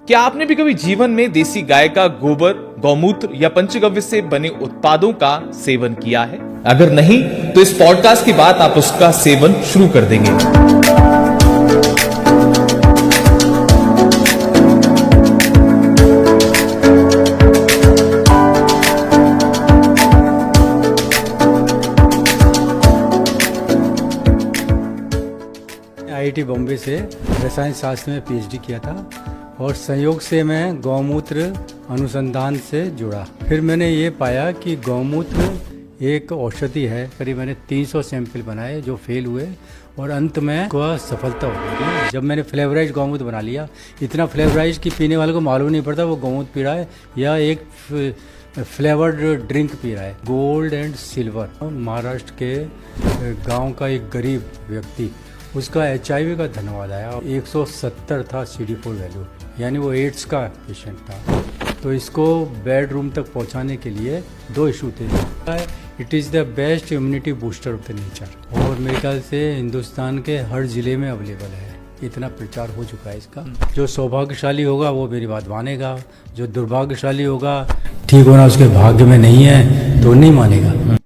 क्या आपने भी कभी जीवन में देसी गाय का गोबर, गौमूत्र या पंचगव्य से बने उत्पादों का सेवन किया है? अगर नहीं, तो इस पॉडकास्ट के बाद आप उसका सेवन शुरू कर देंगे। आईआईटी बॉम्बे से रसायन शास्त्र में पीएचडी किया था और संयोग से मैं गौमूत्र अनुसंधान से जुड़ा। फिर मैंने ये पाया कि गौमूत्र एक औषधि है। करीब मैंने 300 सैंपल बनाए जो फेल हुए और अंत में को सफलता हो गई। जब मैंने फ्लेवराइज गौमूत्र बना लिया, इतना फ्लेवराइज कि पीने वाले को मालूम नहीं पड़ता वो गौमूत्र पी रहा है या एक फ्लेवर्ड ड्रिंक पी रहा है। Gold and silver. महाराष्ट्र के गांव का एक गरीब व्यक्ति, उसका HIV का धन्यवाद आया। 170 था CD4 वैल्यू, यानी वो एड्स का पेशेंट था। तो इसको बेडरूम तक पहुंचाने के लिए 2 इशू थे। It is the best immunity booster of the nature, और मेरे ख्याल से हिंदुस्तान के हर ज़िले में अवेलेबल है। इतना प्रचार हो चुका है इसका। जो सौभाग्यशाली होगा वो मेरी बात मानेगा, जो दुर्भाग्यशाली होगा, ठीक होना उसके भाग्य में नहीं है तो नहीं मानेगा।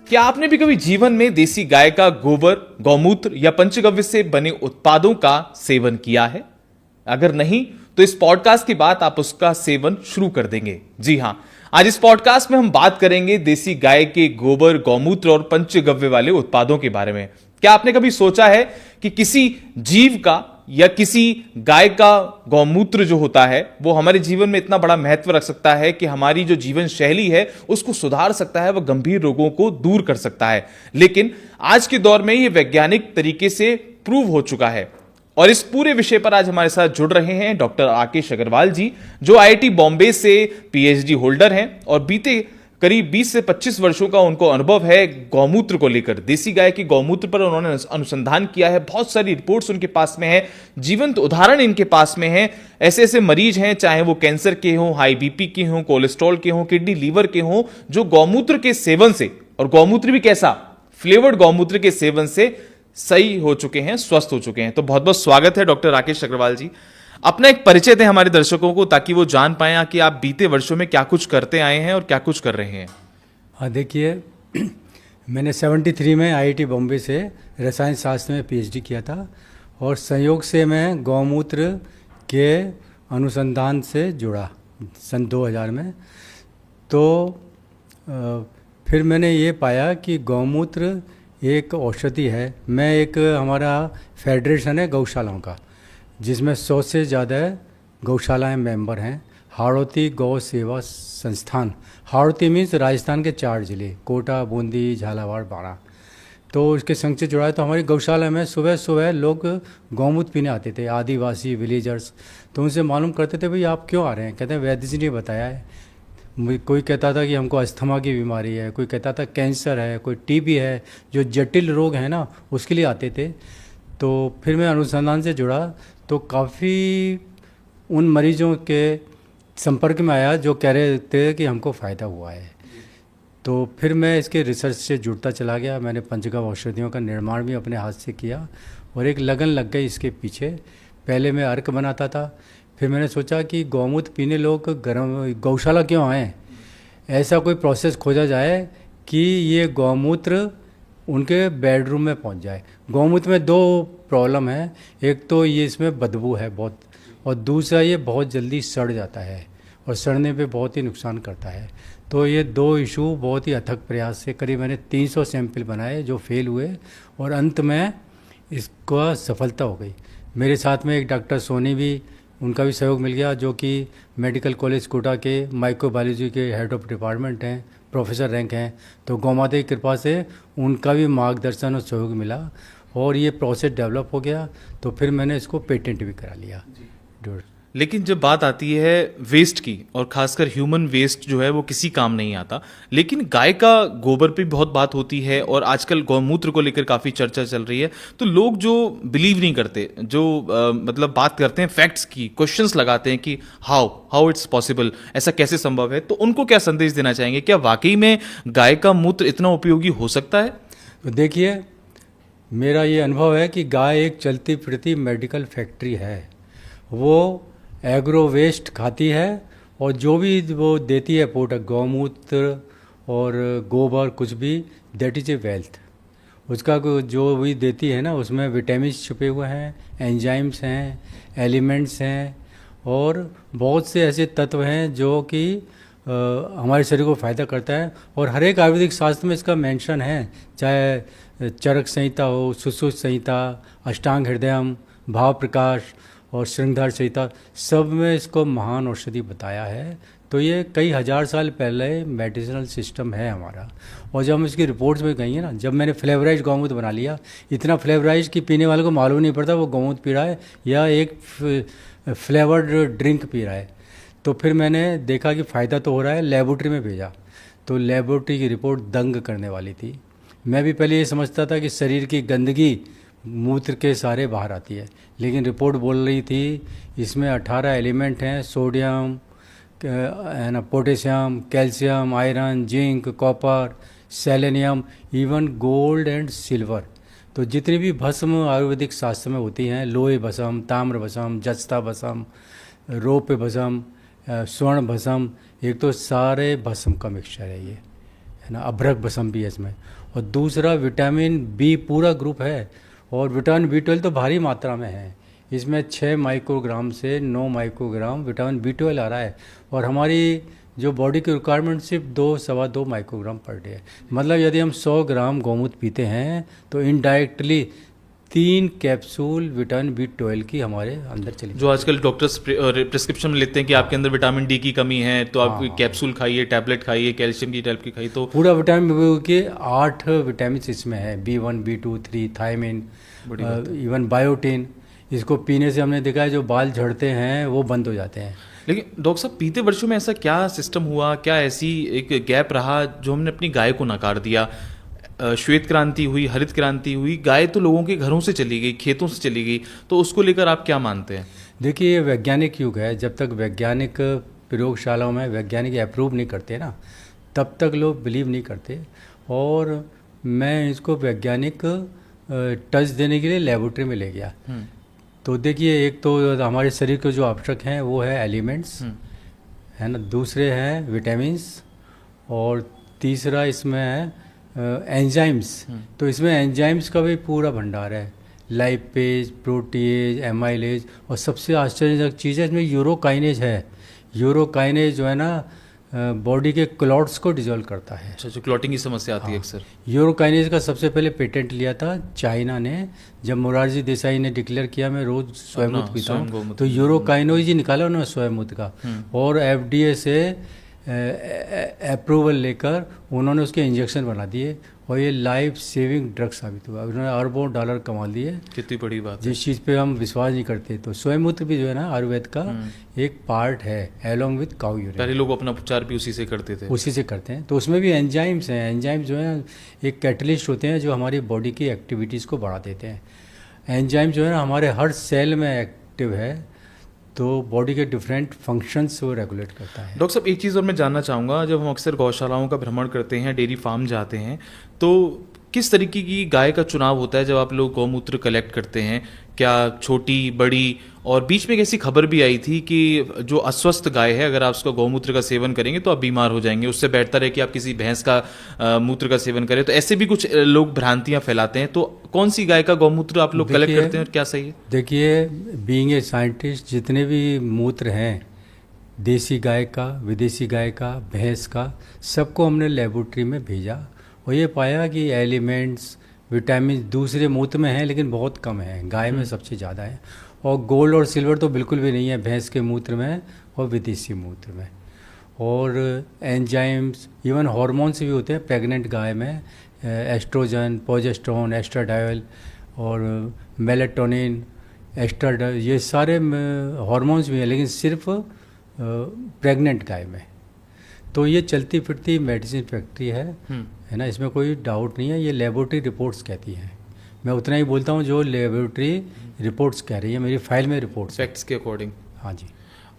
क्या आपने भी कभी जीवन में देसी गाय का गोबर, गौमूत्र या पंचगव्य से बने उत्पादों का सेवन किया है? अगर नहीं, तो इस पॉडकास्ट के बाद आप उसका सेवन शुरू कर देंगे। जी हां, आज इस पॉडकास्ट में हम बात करेंगे देसी गाय के गोबर, गौमूत्र और पंचगव्य वाले उत्पादों के बारे में। क्या आपने कभी सोचा है कि किसी जीव का या किसी गाय का गौमूत्र जो होता है वो हमारे जीवन में इतना बड़ा महत्व रख सकता है कि हमारी जो जीवन शैली है उसको सुधार सकता है, वह गंभीर रोगों को दूर कर सकता है। लेकिन आज के दौर में ये वैज्ञानिक तरीके से प्रूव हो चुका है। और इस पूरे विषय पर आज हमारे साथ जुड़ रहे हैं डॉक्टर राकेश अग्रवाल जी, जो IIT बॉम्बे से PhD होल्डर हैं और बीते करीब 20 से 25 वर्षों का उनको अनुभव है गौमूत्र को लेकर। देसी गाय के गौमूत्र पर उन्होंने अनुसंधान किया है, बहुत सारी रिपोर्ट्स उनके पास में है, जीवंत उदाहरण इनके पास में है। ऐसे ऐसे मरीज हैं, चाहे वो कैंसर के हों, हाई BP के हों, कोलेस्ट्रॉल के हों, किडनी लीवर के हों, जो गौमूत्र के सेवन से, और गौमूत्र भी कैसा, फ्लेवर्ड गौमूत्र के सेवन से सही हो चुके हैं, स्वस्थ हो चुके हैं। तो बहुत बहुत स्वागत है डॉक्टर राकेश अग्रवाल जी। अपना एक परिचय दें हमारे दर्शकों को, ताकि वो जान पाएं कि आप बीते वर्षों में क्या कुछ करते आए हैं और क्या कुछ कर रहे हैं। हाँ, देखिए, मैंने 73 में IIT बॉम्बे से रसायन शास्त्र में PhD किया था और संयोग से मैं गौमूत्र के अनुसंधान से जुड़ा सन 2000 में। तो फिर मैंने ये पाया कि गौमूत्र एक औषधि है। मैं एक हमारा फेडरेशन है गौशालाओं का, जिसमें 100 से ज़्यादा गौशालाएं मेंबर हैं। हाड़ौती गौ सेवा संस्थान, हाड़ौती मीन्स राजस्थान के 4 ज़िले, कोटा, बूंदी, झालावाड़, बाड़ा। तो उसके संघ से जुड़ा है। तो हमारी गौशाला में सुबह सुबह लोग गौमूत्र पीने आते थे, आदिवासी विलेजर्स। तो उनसे मालूम करते थे, भाई आप क्यों आ रहे हैं? कहते हैं वैद्य जी ने बताया है। कोई कहता था कि हमको अस्थमा की बीमारी है, कोई कहता था कैंसर है, कोई TB है, जो जटिल रोग है ना, उसके लिए आते थे। तो फिर मैं अनुसंधान से जुड़ा तो काफ़ी उन मरीजों के संपर्क में आया जो कह रहे थे कि हमको फ़ायदा हुआ है। तो फिर मैं इसके रिसर्च से जुड़ता चला गया। मैंने पंचगव्य औषधियों का निर्माण भी अपने हाथ से किया और एक लगन लग गई इसके पीछे। पहले मैं अर्क बनाता था, फिर मैंने सोचा कि गौमूत्र पीने लोग गौशाला क्यों आएँ, ऐसा कोई प्रोसेस खोजा जाए कि ये गौमूत्र उनके बेडरूम में पहुंच जाए। गौमूत्र में 2 प्रॉब्लम है, एक तो ये इसमें बदबू है बहुत, और दूसरा ये बहुत जल्दी सड़ जाता है और सड़ने पे बहुत ही नुकसान करता है। तो ये 2 इशू बहुत ही अथक प्रयास से करीब मैंने 300 सैंपल बनाए जो फेल हुए और अंत में इसका सफलता हो गई। मेरे साथ में एक डॉक्टर सोनी भी, उनका भी सहयोग मिल गया, जो कि मेडिकल कॉलेज कोटा के माइक्रोबायोलॉजी के हेड ऑफ डिपार्टमेंट हैं, प्रोफेसर रैंक हैं। तो गौमाता की कृपा से उनका भी मार्गदर्शन और सहयोग मिला और ये प्रोसेस डेवलप हो गया। तो फिर मैंने इसको पेटेंट भी करा लिया। लेकिन जब बात आती है वेस्ट की, और खासकर ह्यूमन वेस्ट जो है वो किसी काम नहीं आता, लेकिन गाय का गोबर पे बहुत बात होती है और आजकल गौमूत्र को लेकर काफ़ी चर्चा चल रही है। तो लोग जो बिलीव नहीं करते, जो मतलब बात करते हैं फैक्ट्स की, क्वेश्चंस लगाते हैं कि हाउ इट्स पॉसिबल, ऐसा कैसे संभव है, तो उनको क्या संदेश देना चाहेंगे? क्या वाकई में गाय का मूत्र इतना उपयोगी हो सकता है? तो देखिए, मेरा ये अनुभव है कि गाय एक चलती फिरती मेडिकल फैक्ट्री है। वो एग्रो वेस्ट खाती है और जो भी वो देती है प्रोडक्ट, गौमूत्र और गोबर कुछ भी, दैट इज़ ए वेल्थ। उसका जो भी देती है ना, उसमें विटामिन छुपे हुए हैं, एंजाइम्स हैं, एलिमेंट्स हैं और बहुत से ऐसे तत्व हैं जो कि हमारे शरीर को फ़ायदा करता है। और हर एक आयुर्वेदिक शास्त्र में इसका मेंशन है, चाहे चरक संहिता हो, सुश्रुत संहिता, अष्टांग हृदयम, भाव प्रकाश और श्रृंगार संहिता, सब में इसको महान औषधि बताया है। तो ये कई हज़ार साल पहले मेडिसिनल सिस्टम है हमारा। और जब हम इसकी रिपोर्ट्स में गई है ना, जब मैंने फ्लेवराइज गौमूत्र बना लिया, इतना फ्लेवराइज कि पीने वाले को मालूम नहीं पड़ता वो गौमूत्र पी रहा है या एक फ्लेवर्ड ड्रिंक पी रहा है। तो फिर मैंने देखा कि फ़ायदा तो हो रहा है, लेबोरेटरी में भेजा तो लेबोरेटरी की रिपोर्ट दंग करने वाली थी। मैं भी पहले ये समझता था कि शरीर की गंदगी मूत्र के सारे बाहर आती है, लेकिन रिपोर्ट बोल रही थी इसमें 18 एलिमेंट हैं, सोडियम है ना, potassium, calcium, iron, zinc, copper, selenium, even gold and silver. तो जितनी भी भस्म आयुर्वेदिक शास्त्र में होती हैं, लोहे भस्म, ताम्र भस्म, जस्ता भस्म, रौप्य भस्म, स्वर्ण भस्म, एक तो सारे भस्म का मिक्सचर है ये, है ना। अभ्रक भस्म भी है इसमें। और दूसरा विटामिन बी पूरा ग्रुप है, और विटामिन B12 तो भारी मात्रा में है। इसमें 6 माइक्रोग्राम से 9 माइक्रोग्राम विटामिन B12 आ रहा है, और हमारी जो बॉडी की रिक्वायरमेंट सिर्फ 2-2.25 माइक्रोग्राम पर डे है। मतलब यदि हम 100 ग्राम गौमूत्र पीते हैं तो इनडायरेक्टली 3 कैप्सूल विटामिन B12 की हमारे अंदर चली। जो आजकल डॉक्टर्स प्रिस्क्रिप्शन में लेते हैं कि आपके अंदर विटामिन डी की कमी है तो आप कैप्सूल खाइए, टैबलेट खाइए, कैल्शियम की टैबलेट खाइए, तो पूरा विटामिन के 8 विटामिन इसमें है, B1, B2, 3, thiamine, even biotin. इसको पीने से हमने देखा है जो बाल झड़ते हैं वो बंद हो जाते हैं। लेकिन डॉक्टर साहब, बीते वर्षों में ऐसा क्या सिस्टम हुआ, क्या ऐसी एक गैप रहा जो हमने अपनी गाय को नकार दिया? श्वेत क्रांति हुई, हरित क्रांति हुई, गाय तो लोगों के घरों से चली गई, खेतों से चली गई, तो उसको लेकर आप क्या मानते हैं? देखिए, ये वैज्ञानिक युग है। जब तक वैज्ञानिक प्रयोगशालाओं में वैज्ञानिक अप्रूव नहीं करते ना, तब तक लोग बिलीव नहीं करते। और मैं इसको वैज्ञानिक टच देने के लिए लेबोरेटरी में ले गया। तो देखिए, एक तो हमारे शरीर के जो आवश्यक हैं वो है एलिमेंट्स, है ना, दूसरे हैं विटामिन्स, और तीसरा इसमें है एंजाइम्स। तो इसमें एंजाइम्स का भी पूरा भंडार है, लाइपेज, प्रोटीएज, एमाइलेज, और सबसे आश्चर्यजनक चीज़ है इसमें यूरोकाइनेज है। यूरोकाइनेज जो है ना, बॉडी के क्लॉट्स को डिजोल्व करता है। अच्छा, जो क्लॉटिंग की समस्या आती है अक्सर। यूरोकाइनेज का सबसे पहले पेटेंट लिया था चाइना ने, जब मोरारजी देसाई ने डिक्लेयर किया मैं रोज स्वयंमूत्र पीता हूँ, तो यूरोकाइनेज ही निकाला उन्होंने स्वयंमूत्र का, और FDA से अप्रूवल लेकर उन्होंने उसके इंजेक्शन बना दिए, और ये लाइफ सेविंग ड्रग साबित हुआ। उन्होंने अरबों डॉलर कमा लिए। कितनी बड़ी बात है। जिस चीज़ पे हम विश्वास नहीं करते। तो स्वयंमूत्र भी जो है ना, आयुर्वेद का एक पार्ट है, एलोंग विथ काउ यूरिन। पहले लोग अपना उपचार भी उसी से करते थे। उसी से करते हैं। तो उसमें भी एंजाइम्स हैं। एंजाइम्स जो है एक कैटलिस्ट होते हैं जो हमारी बॉडी की एक्टिविटीज़ को बढ़ा देते हैं। एंजाइम जो है ना हमारे हर सेल में एक्टिव है, तो बॉडी के डिफरेंट फंक्शंस वो रेगुलेट करता है। डॉक्टर साहब, एक चीज़ और मैं जानना चाहूँगा, जब हम अक्सर गौशालाओं का भ्रमण करते हैं, डेयरी फार्म जाते हैं, तो किस तरीके की गाय का चुनाव होता है जब आप लोग गौमूत्र कलेक्ट करते हैं? क्या छोटी, बड़ी? और बीच में एक ऐसी खबर भी आई थी कि जो अस्वस्थ गाय है, अगर आप उसका गौमूत्र का सेवन करेंगे तो आप बीमार हो जाएंगे, उससे बेहतर है कि आप किसी भैंस का मूत्र का सेवन करें। तो ऐसे भी कुछ लोग भ्रांतियां फैलाते हैं। तो कौन सी गाय का गौमूत्र आप लोग कलेक्ट करते हैं और क्या सही है? देखिए, बीइंग ए साइंटिस्ट, जितने भी मूत्र हैं, देसी गाय का, विदेशी गाय का, भैंस का, सबको हमने लेबोरेटरी में भेजा, और ये पाया कि एलिमेंट्स, विटामिन दूसरे मूत्र में हैं लेकिन बहुत कम है, गाय में सबसे ज़्यादा है। और गोल्ड और सिल्वर तो बिल्कुल भी नहीं है भैंस के मूत्र में और विदेशी मूत्र में। और एंजाइम्स, इवन हार्मोन्स भी होते हैं प्रेग्नेंट गाय में, एस्ट्रोजन, प्रोजेस्टेरोन, एस्ट्राडायल और मेलेटोनिन, एस्ट्राडायल, ये सारे हार्मोन्स भी हैं, लेकिन सिर्फ प्रेग्नेंट गाय में। तो ये चलती फिरती मेडिसिन फैक्ट्री है ना, इसमें कोई डाउट नहीं है। ये लेबोरेटरी रिपोर्ट्स कहती हैं, मैं उतना ही बोलता हूँ जो लेबोरेटरी रिपोर्ट्स कह रही है, मेरी फाइल में रिपोर्ट्स, फैक्ट्स के अकॉर्डिंग। हाँ जी।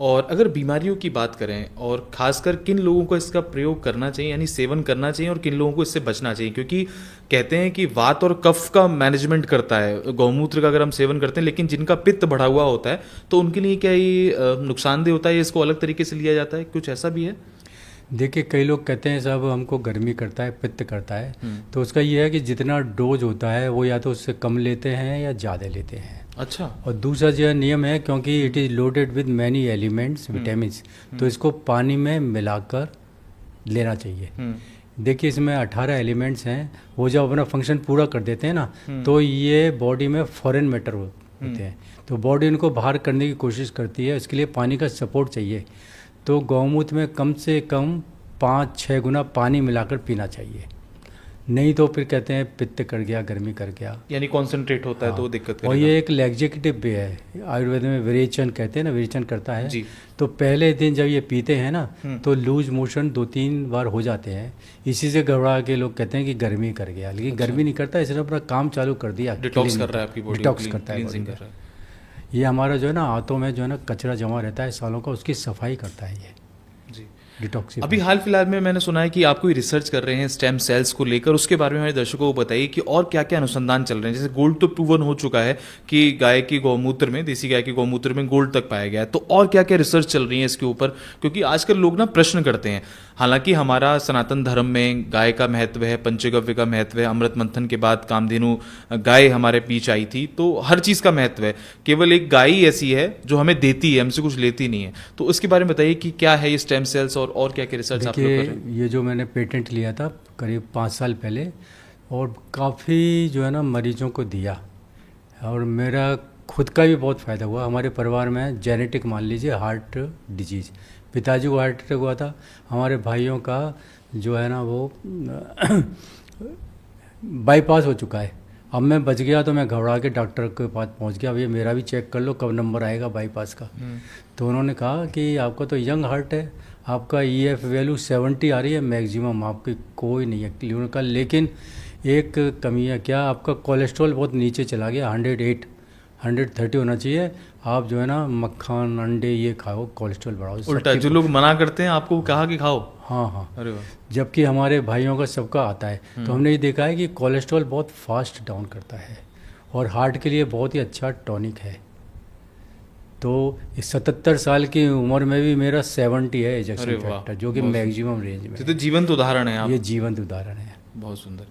और अगर बीमारियों की बात करें और खासकर किन लोगों को इसका प्रयोग करना चाहिए यानी सेवन करना चाहिए और किन लोगों को इससे बचना चाहिए, क्योंकि कहते हैं कि वात और कफ का मैनेजमेंट करता है गौमूत्र का अगर हम सेवन करते हैं, लेकिन जिनका पित्त बढ़ा हुआ होता है तो उनके लिए क्या ये नुकसानदेह होता है या इसको अलग तरीके से लिया जाता है, कुछ ऐसा भी है? देखिए, कई लोग कहते हैं साहब हमको गर्मी करता है, पित्त करता है, तो उसका ये है कि जितना डोज होता है वो या तो उससे कम लेते हैं या ज़्यादा लेते हैं। अच्छा। और दूसरा जो नियम है, क्योंकि it is loaded with many elements, vitamins, तो इसको पानी में मिलाकर लेना चाहिए। देखिए, इसमें 18 एलिमेंट्स हैं, वो जब अपना फंक्शन पूरा कर देते हैं ना, तो ये बॉडी में फॉरेन मैटर होते हैं, तो बॉडी उनको बाहर करने की कोशिश करती है, इसके लिए पानी का सपोर्ट चाहिए। तो गौमूत्र में कम से कम 5-6 गुना पानी मिलाकर पीना चाहिए, नहीं तो फिर कहते हैं पित्त कर गया, गर्मी कर गया, यानी कॉन्सेंट्रेट होता है तो वो दिक्कत करेगा। और ये एक लैक्जेटिव भी है, आयुर्वेद में विरेचन कहते हैं ना, विरेचन करता है जी। तो पहले दिन जब ये पीते हैं ना तो लूज मोशन 2-3 बार हो जाते हैं, इसी से घबरा के लोग कहते हैं कि गर्मी कर गया, लेकिन गर्मी नहीं करता, इसने अपना काम चालू कर दिया, डिटॉक्स कर रहा है आपकी बॉडी, डिटॉक्स करता है, क्लींजिंग कर रहा है। ये हमारा जो है ना हाथों में जो है ना कचरा जमा रहता है सालों का, उसकी सफाई करता है ये जी। डिटॉक्सी। अभी हाल फिलहाल में मैंने सुना है कि आप कोई रिसर्च कर रहे हैं स्टेम सेल्स को लेकर, उसके बारे में हमारे दर्शकों को बताइए कि और क्या क्या अनुसंधान चल रहे हैं। जैसे गोल्ड तो प्रूवन हो चुका है कि गाय की गौमूत्र में, देसी गाय की गौमूत्र में गोल्ड तक पाया गया है, तो और क्या क्या रिसर्च चल रही है इसके ऊपर? क्योंकि आजकल लोग ना प्रश्न करते हैं, हालांकि हमारा सनातन धर्म में गाय का महत्व है, पंचगव्य का महत्व है, अमृत मंथन के बाद कामधेनु गाय हमारे बीच आई थी, तो हर चीज़ का महत्व है, केवल एक गाय ही ऐसी है जो हमें देती है, हमसे कुछ लेती नहीं है। तो उसके बारे में बताइए कि क्या है ये स्टेम सेल्स और क्या क्या रिसर्च आप लोग कर रहे हैं? ये जो मैंने पेटेंट लिया था करीब 5 साल पहले, और काफ़ी जो है ना मरीजों को दिया, और मेरा खुद का भी बहुत फ़ायदा हुआ। हमारे परिवार में जेनेटिक मान लीजिए हार्ट डिजीज़, पिताजी को हार्ट अटैक हुआ था, हमारे भाइयों का जो है ना वो बाईपास हो चुका है। अब मैं बच गया तो मैं घबरा के डॉक्टर के पास पहुंच गया, भैया मेरा भी चेक कर लो कब नंबर आएगा बाईपास का। तो उन्होंने कहा कि आपका तो यंग हार्ट है, आपका EF वैल्यू 70 आ रही है मैक्सिमम, आपकी कोई नहीं है क्लियर का, लेकिन एक कमी है, क्या आपका कोलेस्ट्रॉल बहुत नीचे चला गया, 108 130 होना चाहिए, आप जो है ना मक्खन अंडे ये खाओ, कोलेस्ट्रॉल बढ़ाओ। उल्टा जो लोग मना करते हैं आपको कहा कि खाओ। हाँ हाँ, अरे वाह। जबकि हमारे भाइयों का सबका आता है। तो हमने ये देखा है कि कोलेस्ट्रॉल बहुत फास्ट डाउन करता है और हार्ट के लिए बहुत ही अच्छा टॉनिक है। तो इस 77 साल की उम्र में भी मेरा 70 है एजेक्शन फैक्टर, जो कि मैक्सिमम रेंज में। तो जीवंत उदाहरण है आप। ये जीवंत उदाहरण है। बहुत सुंदर।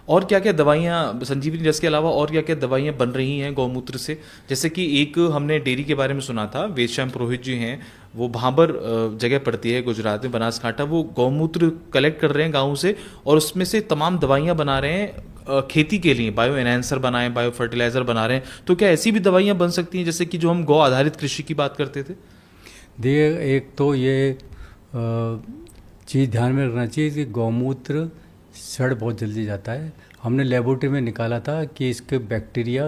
और क्या क्या दवाइयाँ संजीवनी रस के अलावा और क्या क्या दवाइयाँ बन रही हैं गौमूत्र से? जैसे कि एक हमने डेयरी के बारे में सुना था, वेदश्याम पुरोहित जी हैं, वो भाबर जगह पड़ती है गुजरात में, बनासकांठा, वो गौमूत्र कलेक्ट कर रहे हैं गाँव से और उसमें से तमाम दवाइयाँ बना रहे हैं खेती के लिए, बायो एनहेंसर बनाए, बायो फर्टिलाइजर बना रहे हैं। तो क्या ऐसी भी दवाइयाँ बन सकती हैं जैसे कि जो हम गौ आधारित कृषि की बात करते थे? देखिए, एक तो ये चीज़ ध्यान में रखना चाहिए कि गौमूत्र सड़ बहुत जल्दी जाता है। हमने लेबोरेटरी में निकाला था कि इसके बैक्टीरिया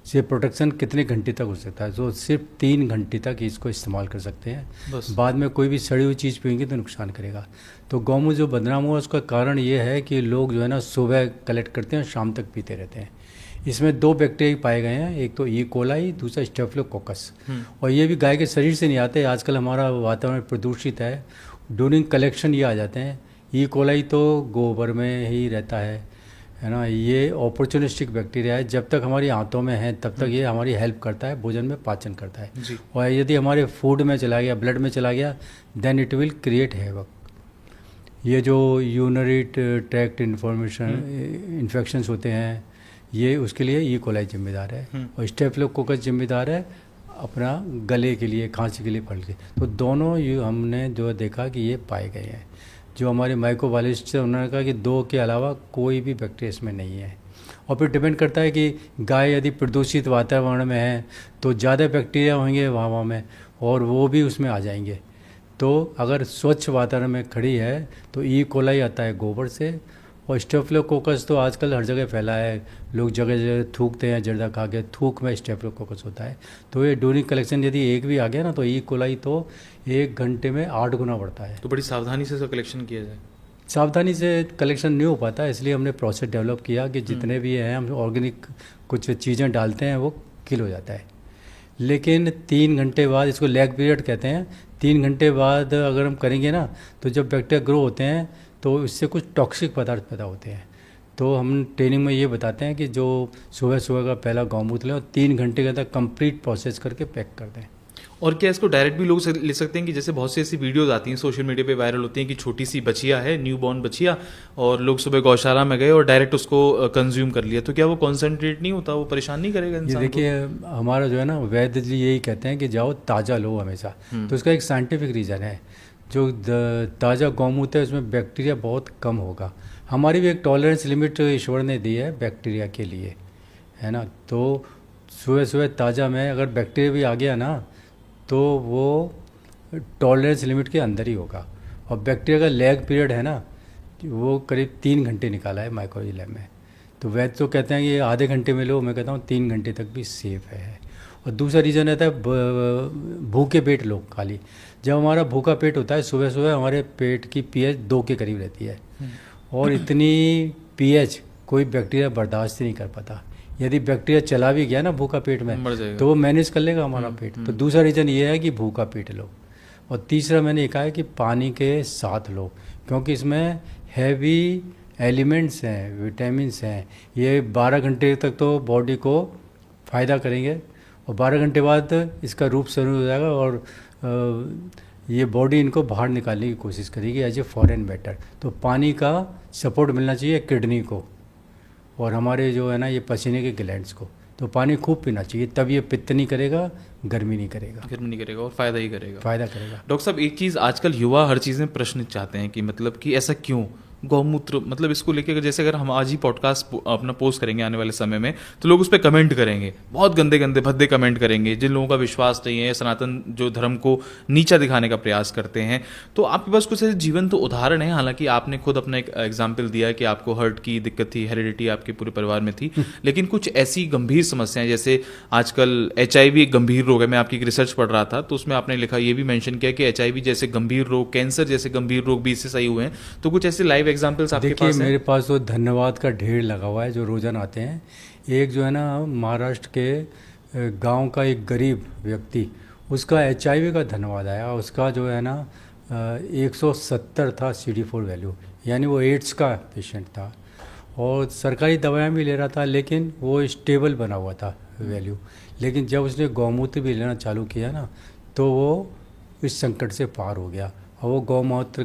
से प्रोटेक्शन कितने घंटे तक हो सकता है, तो सिर्फ 3 घंटे तक इसको इस्तेमाल कर सकते हैं। बाद में कोई भी सड़ी हुई चीज़ पिएंगे तो नुकसान करेगा। तो गौमूत्र जो बदनाम हुआ उसका कारण ये है कि लोग जो है ना सुबह कलेक्ट करते हैं, शाम तक पीते रहते हैं। इसमें 2 बैक्टीरिया पाए गए हैं, एक तो ई कोलाई, दूसरा स्टेफिलोकोकस। और ये भी गाय के शरीर से नहीं आते, आजकल हमारा वातावरण प्रदूषित है, ड्यूरिंग कलेक्शन ये आ जाते हैं। ई कोलाई तो गोबर में ही रहता है ना। ये अपॉर्चुनिस्टिक बैक्टीरिया है, जब तक हमारी आंतों में है तब तक ये हमारी हेल्प करता है, भोजन में पाचन करता है जी। और यदि हमारे फूड में चला गया, ब्लड में चला गया, then it will create havoc. ये जो यूरिनरी ट्रैक्ट इन्फेक्शंस होते हैं, ये उसके लिए ई कोलाई जिम्मेदार है और स्टेफिलोकोकस जिम्मेदार है अपना गले के लिए, खांसी के लिए, फल के। तो दोनों ये हमने जो देखा कि ये पाए गए हैं। जो हमारे माइक्रोबायोलॉजिस्ट हैं उन्होंने कहा कि 2 के अलावा कोई भी बैक्टीरिया इसमें नहीं है। और फिर डिपेंड करता है कि गाय यदि प्रदूषित वातावरण में है तो ज़्यादा बैक्टीरिया होंगे हवा में और वो भी उसमें आ जाएंगे। तो अगर स्वच्छ वातावरण में खड़ी है तो ई कोलाई आता है गोबर से, और स्टेफिलोकोकस तो आजकल हर जगह फैला है, लोग जगह जगह थूकते हैं, जर्दा खा के, थूक में स्टेफिलोकोकस होता है। तो ये ड्यूरिंग कलेक्शन यदि एक भी आ गया ना तो ई कोलाई तो 1 घंटे में 8 गुना बढ़ता है। तो बड़ी सावधानी से इसका कलेक्शन किया जाए। सावधानी से कलेक्शन नहीं हो पाता, इसलिए हमने प्रोसेस डेवलप किया कि जितने भी हैं हम ऑर्गेनिक कुछ चीज़ें डालते हैं वो किल हो जाता है। लेकिन 3 घंटे बाद, इसको लैग पीरियड कहते हैं, 3 घंटे बाद अगर हम करेंगे ना, तो जब बैक्टीरिया ग्रो होते हैं तो इससे कुछ टॉक्सिक पदार्थ पैदा होते हैं। तो हम ट्रेनिंग में ये बताते हैं कि जो सुबह सुबह का पहला गौमूत्र लें और 3 घंटे के अंदर कंप्लीट प्रोसेस करके पैक कर दें। और क्या इसको डायरेक्ट भी लोग ले सकते हैं कि जैसे बहुत सी ऐसी वीडियोस आती हैं सोशल मीडिया पे वायरल होती हैं कि छोटी सी बछिया है, न्यू बॉर्न बछिया, और लोग सुबह गौशाला में गए और डायरेक्ट उसको कंज्यूम कर लिया, तो क्या वो कॉन्सेंट्रेट नहीं होता, वो परेशान नहीं करेगा ये इंसान देखिए, हमारा जो है ना वैद्य जी यही कहते हैं कि जाओ ताज़ा लो हमेशा। तो इसका एक साइंटिफिक रीज़न है, जो ताज़ा गौमूत्र है उसमें बैक्टीरिया बहुत कम होगा। हमारी भी एक टॉलरेंस लिमिट ईश्वर ने दी है बैक्टीरिया के लिए, है ना। तो सुबह सुबह ताज़ा में अगर बैक्टीरिया भी आ गया ना, तो वो टॉलरेंस लिमिट के अंदर ही होगा। और बैक्टीरिया का लैग पीरियड है ना, वो करीब 3 घंटे निकाला है माइक्रोबायोलॉजी लैब में। तो वैद्य तो कहते हैं कि आधे घंटे में लो, मैं कहता हूँ 3 घंटे तक भी सेफ है। और दूसरा रीज़न रहता है भूखे पेट लो खाली। जब हमारा भूखा पेट होता है सुबह सुबह, हमारे पेट की पीएच 2 के करीब रहती है, और इतनी पीएच कोई बैक्टीरिया बर्दाश्त ही नहीं कर पाता। यदि बैक्टीरिया चला भी गया ना भूखा पेट में, तो वो मैनेज कर लेगा हमारा पेट। तो दूसरा रीज़न ये है कि भूखा पेट लो। और तीसरा मैंने ये कहा है कि पानी के साथ लो, क्योंकि इसमें हैवी एलिमेंट्स हैं, विटामिन्स हैं। ये 12 घंटे तक तो बॉडी को फ़ायदा करेंगे, और 12 घंटे बाद इसका रूप शुरू हो जाएगा, और ये बॉडी इनको बाहर निकालने की कोशिश करेगी एज ए फॉरेन मैटर। तो पानी का सपोर्ट मिलना चाहिए किडनी को, और हमारे जो है ना ये पसीने के ग्लैंड्स को। तो पानी खूब पीना चाहिए, तब ये पित्त नहीं करेगा, गर्मी नहीं करेगा, और फायदा ही करेगा। डॉक्टर साहब, एक चीज़ आजकल युवा हर चीज़ में प्रश्न चाहते हैं कि मतलब कि ऐसा क्यों गौमूत्र, मतलब इसको लेके जैसे अगर हम आज ही पॉडकास्ट अपना पोस्ट करेंगे आने वाले समय में, तो लोग उस पर कमेंट करेंगे, बहुत गंदे गंदे भद्दे कमेंट करेंगे, जिन लोगों का विश्वास नहीं है, सनातन जो धर्म को नीचा दिखाने का प्रयास करते हैं। तो आपके पास कुछ ऐसे जीवन तो उदाहरण है, हालांकि आपने खुद अपना एक एग्जाम्पल दिया कि आपको हार्ट की दिक्कत थी, हेरिडिटी आपके पूरे परिवार में थी, लेकिन कुछ ऐसी गंभीर समस्याएं, जैसे आजकल HIV एक गंभीर रोग है। मैं आपकी रिसर्च पढ़ रहा था तो उसमें आपने लिखा, ये भी मेंशन किया कि HIV जैसे गंभीर रोग, कैंसर जैसे गंभीर रोग भी इससे सही हुए हैं। तो कुछ ऐसे लाइव एग्जाम्पल्स आपके पास? मेरे पास तो धन्यवाद का ढेर लगा हुआ है जो रोजाना आते हैं। एक जो है ना महाराष्ट्र के गांव का एक गरीब व्यक्ति, उसका HIV का धन्यवाद आया। उसका जो है ना 170 था CD4 वैल्यू, यानी वो एड्स का पेशेंट था, और सरकारी दवाएं भी ले रहा था, लेकिन वो स्टेबल बना हुआ था वैल्यू। लेकिन जब उसने गौमूत्र भी लेना चालू किया ना, तो वो इस संकट से पार हो गया, और वो गौमूत्र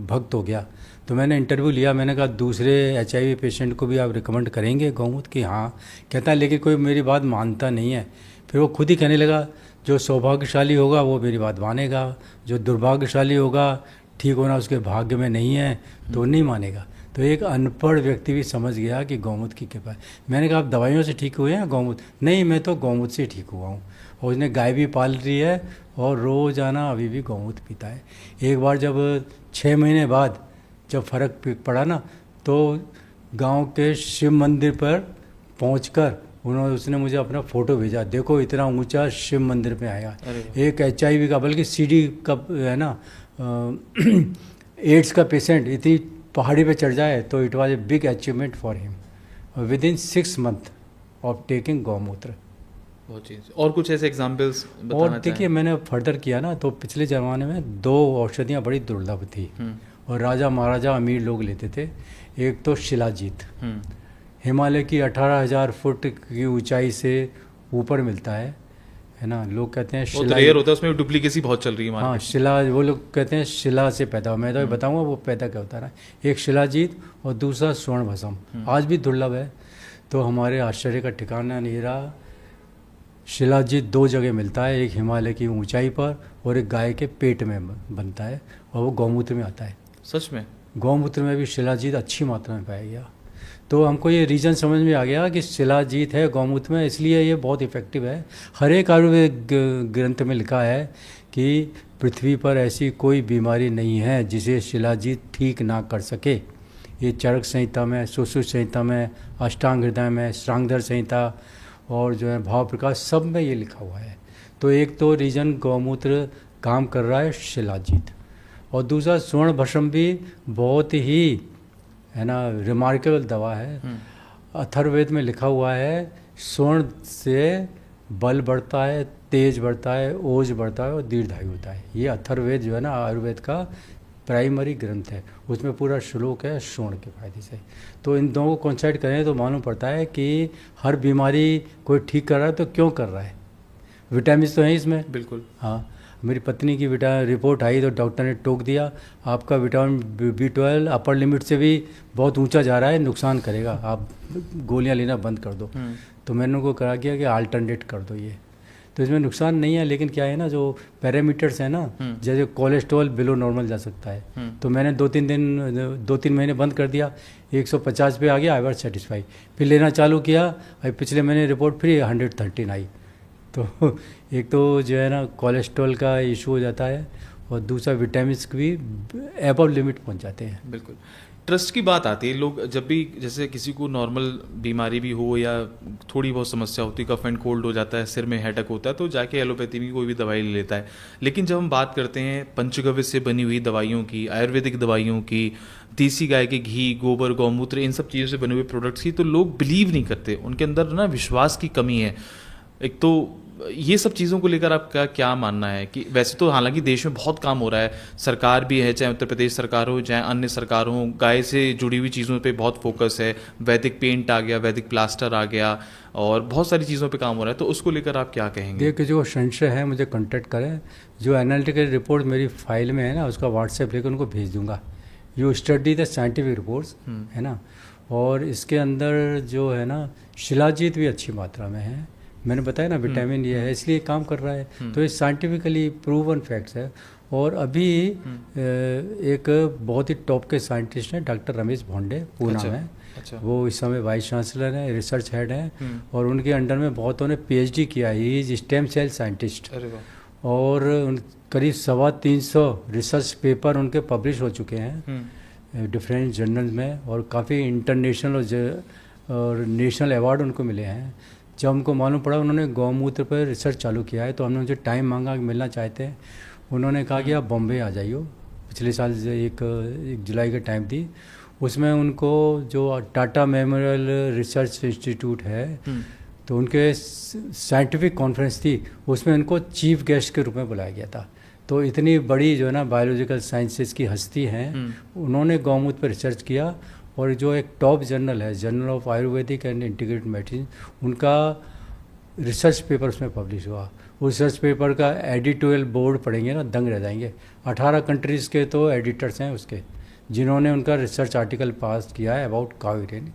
भक्त हो गया। तो मैंने इंटरव्यू लिया, मैंने कहा दूसरे HIV पेशेंट को भी आप रिकमेंड करेंगे गौमूत्र की? हाँ। कहता है लेकिन कोई मेरी बात मानता नहीं है। फिर वो खुद ही कहने लगा, जो सौभाग्यशाली होगा वो मेरी बात मानेगा, जो दुर्भाग्यशाली होगा, ठीक होना उसके भाग्य में नहीं है, तो नहीं मानेगा। तो एक अनपढ़ व्यक्ति भी समझ गया कि गौमूत्र की कृपा है। मैंने कहा आप दवाइयों से ठीक हुए हैं गौमूत्र? नहीं, मैं तो गौमूत्र से ठीक हुआ हूँ। और उसने गाय भी पाल रही है और रोज़ाना अभी भी गौमूत्र पीता है। एक बार जब 6 महीने बाद जब फ़र्क पड़ा ना, तो गांव के शिव मंदिर पर पहुंचकर उसने मुझे अपना फ़ोटो भेजा, देखो इतना ऊंचा शिव मंदिर पे आया। एक HIV का, बल्कि CD का है ना, एड्स का पेशेंट इतनी पहाड़ी पे चढ़ जाए, तो it was a big achievement for him with in 6 month of taking गौमूत्र। और कुछ ऐसे एग्जाम्पल्स बताना? और देखिए, मैंने फर्दर किया ना, तो पिछले ज़माने में 2 औषधियाँ बड़ी दुर्लभ थी, और राजा महाराजा अमीर लोग लेते थे। एक तो शिलाजीत, हिमालय की 18,000 फुट की ऊंचाई से ऊपर मिलता है ना। लोग कहते हैं शिला रेयर होता है, उसमें डुप्लीकेसी बहुत चल रही है। हाँ, शिला, वो लोग कहते हैं शिला से पैदा हो। मैं तो बताऊंगा वो पैदा क्या होता है। एक शिलाजीत और दूसरा स्वर्ण भस्म, आज भी दुर्लभ है। तो हमारे आश्चर्य का ठिकाना नहीं रहा। शिलाजीत 2 जगह मिलता है, एक हिमालय की ऊंचाई पर और एक गाय के पेट में बनता है, और वो गौमूत्र में आता है। सच में? गौमूत्र में भी शिलाजीत अच्छी मात्रा में पाया गया। तो हमको ये रीज़न समझ में आ गया कि शिलाजीत है गौमूत्र में, इसलिए ये बहुत इफ़ेक्टिव है। हर एक आयुर्वेद ग्रंथ में लिखा है कि पृथ्वी पर ऐसी कोई बीमारी नहीं है जिसे शिलाजीत ठीक ना कर सके। ये चरक संहिता में, सुश्रुत संहिता में, अष्टांग हृदय में, श्रांगधर संहिता और जो है भाव प्रकाश, सब में ये लिखा हुआ है। तो एक तो रीजन गौमूत्र काम कर रहा है शिलाजीत, और दूसरा स्वर्ण भस्म भी बहुत ही है ना रिमार्केबल दवा है। अथर्ववेद में लिखा हुआ है, स्वर्ण से बल बढ़ता है, तेज बढ़ता है, ओज बढ़ता है और दीर्घायु होता है। ये अथर्ववेद जो है ना आयुर्वेद का प्राइमरी ग्रंथ है, उसमें पूरा श्लोक है श्रवण के फायदे से। तो इन दोनों को कॉन्साइड करें तो मालूम पड़ता है कि हर बीमारी कोई ठीक कर रहा है तो क्यों कर रहा है। विटामिन तो है इसमें, बिल्कुल। हाँ, मेरी पत्नी की रिपोर्ट आई तो डॉक्टर ने टोक दिया, आपका विटामिन B12 अपर लिमिट से भी बहुत ऊंचा जा रहा है, नुकसान करेगा, आप गोलियां लेना बंद कर दो। तो मैंने उनको कहा किया कि अल्टरनेट कर दो ये, तो इसमें नुकसान नहीं है। लेकिन क्या है ना, जो पैरामीटर्स है ना, जैसे कोलेस्ट्रॉल बिलो नॉर्मल जा सकता है, तो मैंने 2-3 महीने बंद कर दिया, 150 पे आ गया, आई वॉज सेटिस्फाई। फिर लेना चालू किया, अभी पिछले महीने रिपोर्ट फिर 113 आई। तो एक तो जो है ना कोलेस्ट्रॉल का इशू हो जाता है, और दूसरा विटामिन भी एबव लिमिट पहुंच जाते हैं। बिल्कुल। ट्रस्ट की बात आती है, लोग जब भी जैसे किसी को नॉर्मल बीमारी भी हो या थोड़ी बहुत समस्या होती है, कफ एंड कोल्ड हो जाता है, सिर में हेडेक होता है, तो जाके एलोपैथी की कोई भी दवाई ले लेता है। लेकिन जब हम बात करते हैं पंचगव्य से बनी हुई दवाइयों की, आयुर्वेदिक दवाइयों की, देसी गाय के घी, गोबर, गौमूत्र, इन सब चीज़ों से बने हुए प्रोडक्ट्स की, तो लोग बिलीव नहीं करते, उनके अंदर ना विश्वास की कमी है। एक तो ये सब चीज़ों को लेकर आपका क्या मानना है कि वैसे तो हालांकि देश में बहुत काम हो रहा है, सरकार भी है, चाहे उत्तर प्रदेश सरकार हो चाहे अन्य सरकार हो, गाय से जुड़ी हुई चीज़ों पे बहुत फोकस है, वैदिक पेंट आ गया, वैदिक प्लास्टर आ गया, और बहुत सारी चीज़ों पे काम हो रहा है, तो उसको लेकर आप क्या कहेंगे? देखिए, जो संशय है मुझे कांटेक्ट करें, जो एनालिटिकल रिपोर्ट मेरी फाइल में है ना, उसका व्हाट्सएप लेकर उनको भेज दूंगा। You study the scientific reports, है ना, और इसके अंदर जो है ना शिलाजीत भी अच्छी मात्रा में है, मैंने बताया ना विटामिन ये है, इसलिए काम कर रहा है। तो ये साइंटिफिकली प्रूवन फैक्ट्स है। और अभी एक बहुत ही टॉप के साइंटिस्ट हैं, डॉक्टर रमेश भोंडे, पूना में। अच्छा। वो इस समय वाइस चांसलर हैं, रिसर्च हेड हैं, और उनके अंडर में बहुतों ने PhD किया है। He is stem cell scientist. अरे वाह। और करीब 350 रिसर्च पेपर उनके पब्लिश हो चुके हैं डिफरेंट जर्नल में, और काफ़ी इंटरनेशनल और नेशनल अवार्ड उनको मिले हैं। जब हमको मालूम पड़ा उन्होंने गौमूत्र पर रिसर्च चालू किया है, तो हमने उनसे टाइम मांगा कि मिलना चाहते हैं। उन्होंने कहा कि आप बॉम्बे आ जाइए। पिछले साल एक जुलाई का टाइम थी, उसमें उनको जो टाटा मेमोरियल रिसर्च इंस्टीट्यूट है, तो उनके साइंटिफिक कॉन्फ्रेंस थी, उसमें उनको चीफ गेस्ट के रूप में बुलाया गया था। तो इतनी बड़ी जो है ना बायोलॉजिकल साइंसेस की हस्ती हैं, उन्होंने गौमूत्र पर रिसर्च किया। और जो एक टॉप जर्नल है, journal of Ayurvedic and integrated medicine, उनका रिसर्च पेपर उसमें पब्लिश हुआ। उस रिसर्च पेपर का एडिटोरियल बोर्ड पढ़ेंगे ना, दंग रह जाएंगे। 18 कंट्रीज़ के तो एडिटर्स हैं उसके, जिन्होंने उनका रिसर्च आर्टिकल पास किया है about cow urine.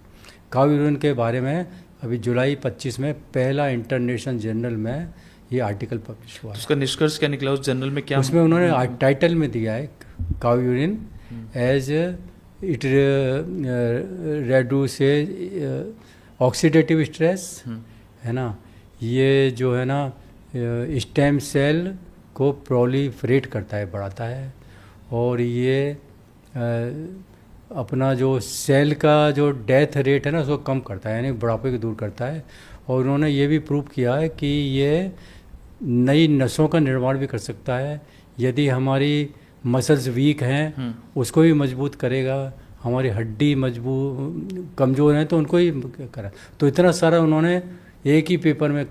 Cow urine के बारे में अभी जुलाई 25 में पहला इंटरनेशनल जर्नल में ये आर्टिकल पब्लिश हुआ। उसका निष्कर्ष क्या निकला उस जर्नल में? क्या उसमें उन्होंने टाइटल में दिया है, cow urine as it reduces oxidative stress, है ना, ये जो है ना स्टेम सेल को प्रोलिफरेट करता है, बढ़ाता है, और ये अपना जो सेल का जो डेथ रेट है ना उसको कम करता है, यानी बुढ़ापे को दूर करता है। और उन्होंने ये भी प्रूव किया है कि ये नई नसों का निर्माण भी कर सकता है। यदि हमारी मसल्स वीक हैं उसको भी मजबूत करेगा, हमारी हड्डी मजबूत कमज़ोर हैं तो उनको ही करा। तो इतना सारा उन्होंने एक ही पेपर में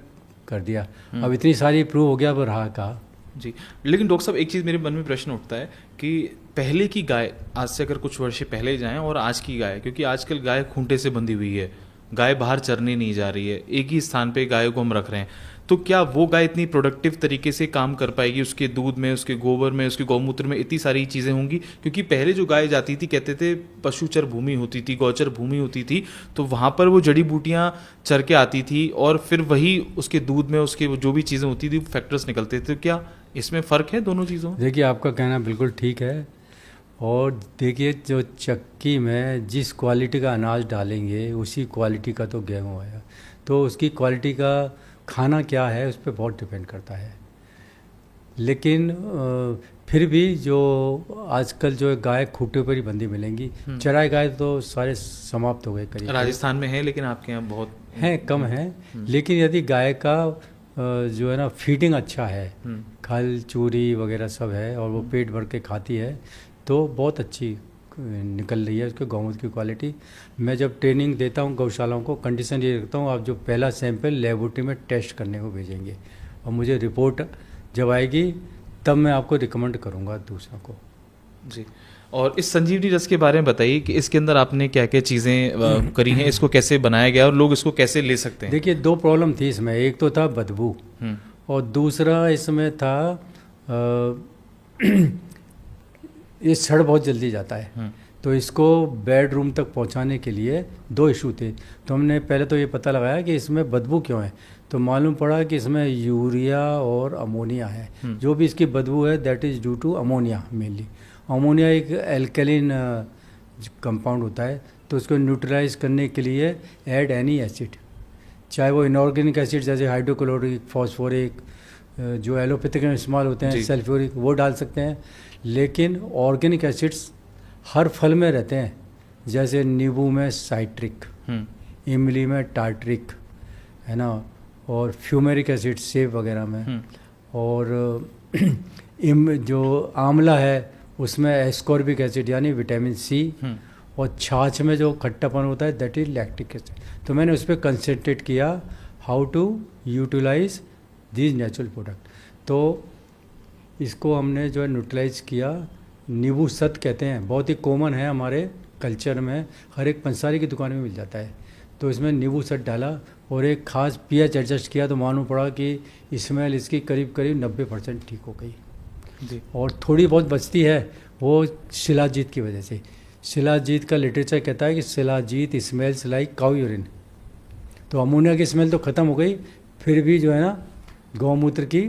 कर दिया। अब इतनी सारी प्रूव हो गया, अब रहा कहा जी। लेकिन डॉक्टर साहब, एक चीज़ मेरे मन में प्रश्न उठता है कि पहले की गाय, आज से अगर कुछ वर्ष पहले जाएं, और आज की गाय, क्योंकि आजकल गाय खूंटे से बंधी हुई है, गाय बाहर चरने नहीं जा रही है, एक ही स्थान पे गायों को हम रख रहे हैं, तो क्या वो गाय इतनी प्रोडक्टिव तरीके से काम कर पाएगी? उसके दूध में, उसके गोबर में, उसके गौमूत्र में इतनी सारी चीज़ें होंगी। क्योंकि पहले जो गाय जाती थी, कहते थे पशुचर भूमि होती थी, गौचर भूमि होती थी, तो वहाँ पर वो जड़ी बूटियाँ चर के आती थी, और फिर वही उसके दूध में उसके जो भी चीज़ें होती थी फैक्टर्स निकलते थे। तो क्या इसमें फ़र्क है दोनों चीज़ों में? देखिए, आपका कहना बिल्कुल ठीक है। और देखिए, जो चक्की में जिस क्वालिटी का अनाज डालेंगे उसी क्वालिटी का तो गेहूँ आएगा, तो उसकी क्वालिटी का खाना क्या है उस पर बहुत डिपेंड करता है। लेकिन फिर भी जो आजकल जो गाय खूंटे पर ही बंदी मिलेंगी, चराई गाय तो सारे समाप्त हो गए करीब। राजस्थान में है, लेकिन आपके यहाँ बहुत हैं, कम हैं। लेकिन यदि गाय का जो है ना फीडिंग अच्छा है, खल चूरी वगैरह सब है, और वो पेट भर के खाती है, तो बहुत अच्छी निकल रही है उसके गौमूत्र की क्वालिटी। मैं जब ट्रेनिंग देता हूँ गौशालाओं को, कंडीशन ये रखता हूँ, आप जो पहला सैंपल लेबोरेटरी में टेस्ट करने को भेजेंगे और मुझे रिपोर्ट जब आएगी तब मैं आपको रिकमेंड करूँगा दूसरों को। जी, और इस संजीवनी रस के बारे में बताइए कि इसके अंदर आपने क्या क्या चीज़ें करी हैं, इसको कैसे बनाया गया और लोग इसको कैसे ले सकते हैं? देखिए 2 प्रॉब्लम थी इसमें, एक तो था बदबू और दूसरा इसमें था ये सड़ बहुत जल्दी जाता है। तो इसको बेडरूम तक पहुंचाने के लिए 2 इशू थे। तो हमने पहले तो ये पता लगाया कि इसमें बदबू क्यों है, तो मालूम पड़ा कि इसमें यूरिया और अमोनिया है। जो भी इसकी बदबू है that is due to ammonia mainly. Ammonia एक एल्कलिन कंपाउंड होता है, तो उसको न्यूट्रलाइज करने के लिए ऐड एनी एसिड, चाहे वो इनऑर्गेनिक एसिड जैसे हाइड्रोक्लोरिक, फॉस्फोरिक, जो एलोपैथिक में इस्तेमाल होते हैं, सल्फ्यूरिक, वो डाल सकते हैं। लेकिन ऑर्गेनिक एसिड्स हर फल में रहते हैं, जैसे नींबू में साइट्रिक, इमली में टार्ट्रिक, है ना, और फ्यूमेरिक एसिड सेब वगैरह में, और जो आंवला है उसमें एस्कॉर्बिक एसिड यानी विटामिन सी, और छाछ में जो खट्टापन होता है दैट इज लैक्टिक एसिड। तो मैंने उस पर कंसंट्रेट किया how to utilize these natural product. तो इसको हमने जो है न्यूट्रलाइज किया। नींबू सत कहते हैं, बहुत ही कॉमन है हमारे कल्चर में, हर एक पंसारी की दुकान में मिल जाता है। तो इसमें नींबू सत डाला और एक खास पीएच एडजस्ट किया, तो मालूम पड़ा कि स्मेल इसकी करीब करीब 90% ठीक हो गई जी। और थोड़ी बहुत बचती है वो शिलाजीत की वजह से। शिलाजीत का लिटरेचर कहता है कि shilajit smells like cow urine. तो अमोनिया की स्मेल तो ख़त्म हो गई, फिर भी जो है ना गौमूत्र की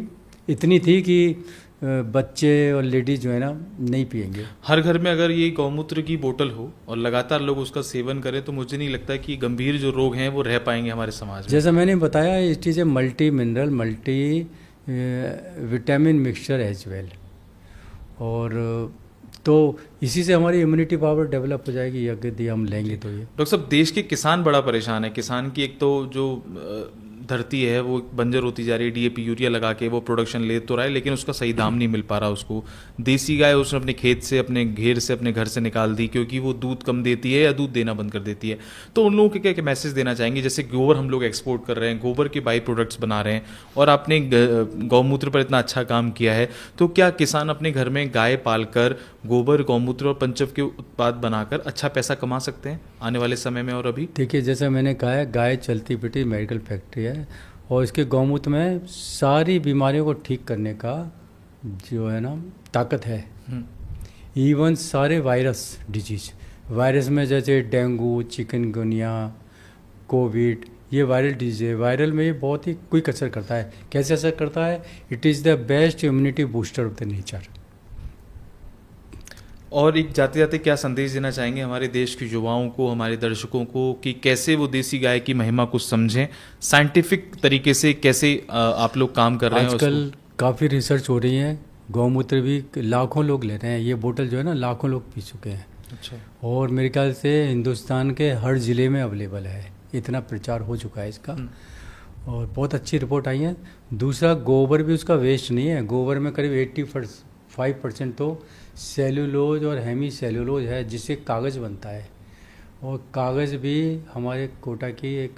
इतनी थी कि बच्चे और लेडीज जो है ना नहीं पिएंगे। हर घर में अगर ये गौमूत्र की बोतल हो और लगातार लोग उसका सेवन करें तो मुझे नहीं लगता कि गंभीर जो रोग हैं वो रह पाएंगे हमारे समाज में। जैसा मैंने बताया it is a multi mineral multi vitamin mixture as well, और तो इसी से हमारी इम्यूनिटी पावर डेवलप हो जाएगी यदि हम लेंगे तो। ये डॉक्टर साहब, देश के किसान बड़ा परेशान है। किसान की एक तो जो धरती है वो बंजर होती जा रही है, डीएपी यूरिया लगा के वो प्रोडक्शन ले तो रहा है लेकिन उसका सही दाम नहीं मिल पा रहा उसको। देसी गाय उसने अपने खेत से, अपने घेर से, अपने घर से निकाल दी क्योंकि वो दूध कम देती है या दूध देना बंद कर देती है। तो उन लोगों के क्या मैसेज देना चाहेंगे? जैसे गोबर हम लोग एक्सपोर्ट कर रहे हैं, गोबर के बाई प्रोडक्ट्स बना रहे हैं और आपने गौमूत्र पर इतना अच्छा काम किया है, तो क्या किसान अपने घर में गाय पालकर गोबर, गौमूत्र और पंचव के उत्पाद बनाकर अच्छा पैसा कमा सकते हैं आने वाले समय में? और अभी देखिए जैसा मैंने कहा है, गाय चलती फिरती मेडिकल फैक्ट्री है और इसके गौमूत्र में सारी बीमारियों को ठीक करने का जो है ना ताकत है। इवन सारे वायरस डिजीज, वायरस में जैसे डेंगू, चिकनगुनिया, कोविड, ये वायरल डिजीज है। वायरल में ये बहुत ही क्विक असर करता है। कैसे असर करता है? It is the best immunity booster of the nature. और एक जाते जाते क्या संदेश देना चाहेंगे हमारे देश के युवाओं को, हमारे दर्शकों को, कि कैसे वो देसी गाय की महिमा को समझें, साइंटिफिक तरीके से कैसे आप लोग काम कर रहे हैं? आजकल काफ़ी रिसर्च हो रही है, गौमूत्र भी लाखों लोग ले रहे हैं। ये बोतल जो है ना लाखों लोग पी चुके हैं। अच्छा। और मेरे ख्याल से हिंदुस्तान के हर ज़िले में अवेलेबल है, इतना प्रचार हो चुका है इसका और बहुत अच्छी रिपोर्ट आई है। दूसरा, गोबर भी उसका वेस्ट नहीं है। गोबर में करीब 85% तो सेल्यूलोज और हेमी सेल्यूलोज है जिससे कागज़ बनता है, और कागज़ भी हमारे कोटा की एक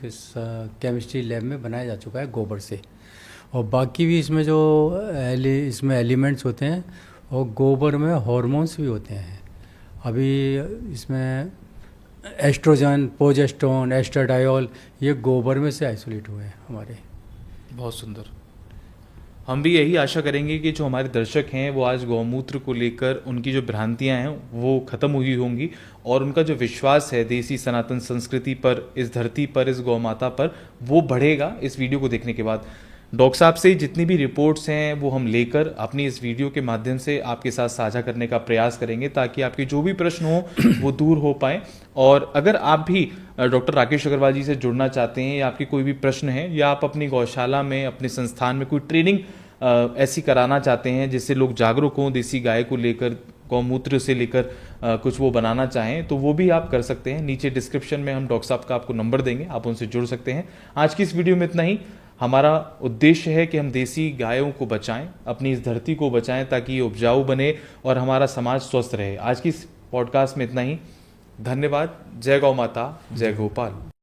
केमिस्ट्री लैब में बनाया जा चुका है गोबर से। और बाकी भी इसमें जो इसमें एलिमेंट्स होते हैं, और गोबर में हार्मोन्स भी होते हैं। अभी इसमें एस्ट्रोजन, प्रोजेस्टेरोन, एस्ट्राडायोल, ये गोबर में से आइसोलेट हुए हैं हमारे। बहुत सुंदर। हम भी यही आशा करेंगे कि जो हमारे दर्शक हैं वो आज गौमूत्र को लेकर उनकी जो भ्रांतियां हैं वो खत्म हुई होंगी और उनका जो विश्वास है देसी सनातन संस्कृति पर, इस धरती पर, इस गौ माता पर, वो बढ़ेगा इस वीडियो को देखने के बाद। डॉक्टर साहब से जितनी भी रिपोर्ट्स हैं वो हम लेकर अपनी इस वीडियो के माध्यम से आपके साथ साझा करने का प्रयास करेंगे ताकि आपके जो भी प्रश्न हो वो दूर हो पाए। और अगर आप भी डॉक्टर राकेश अग्रवाल जी से जुड़ना चाहते हैं या आपके कोई भी प्रश्न है या आप अपनी गौशाला में, अपने संस्थान में कोई ट्रेनिंग ऐसी कराना चाहते हैं जिससे लोग जागरूक हों, देसी गाय को लेकर, गौमूत्र से लेकर कुछ वो बनाना चाहें, तो वो भी आप कर सकते हैं। नीचे डिस्क्रिप्शन में हम डॉक्टर साहब का आपको नंबर देंगे, आप उनसे जुड़ सकते हैं। आज की इस वीडियो में इतना ही। हमारा उद्देश्य है कि हम देसी गायों को बचाएं, अपनी इस धरती को बचाएं ताकि ये उपजाऊ बने और हमारा समाज स्वस्थ रहे। आज की इस पॉडकास्ट में इतना ही। धन्यवाद। जय गौ माता, जय गोपाल।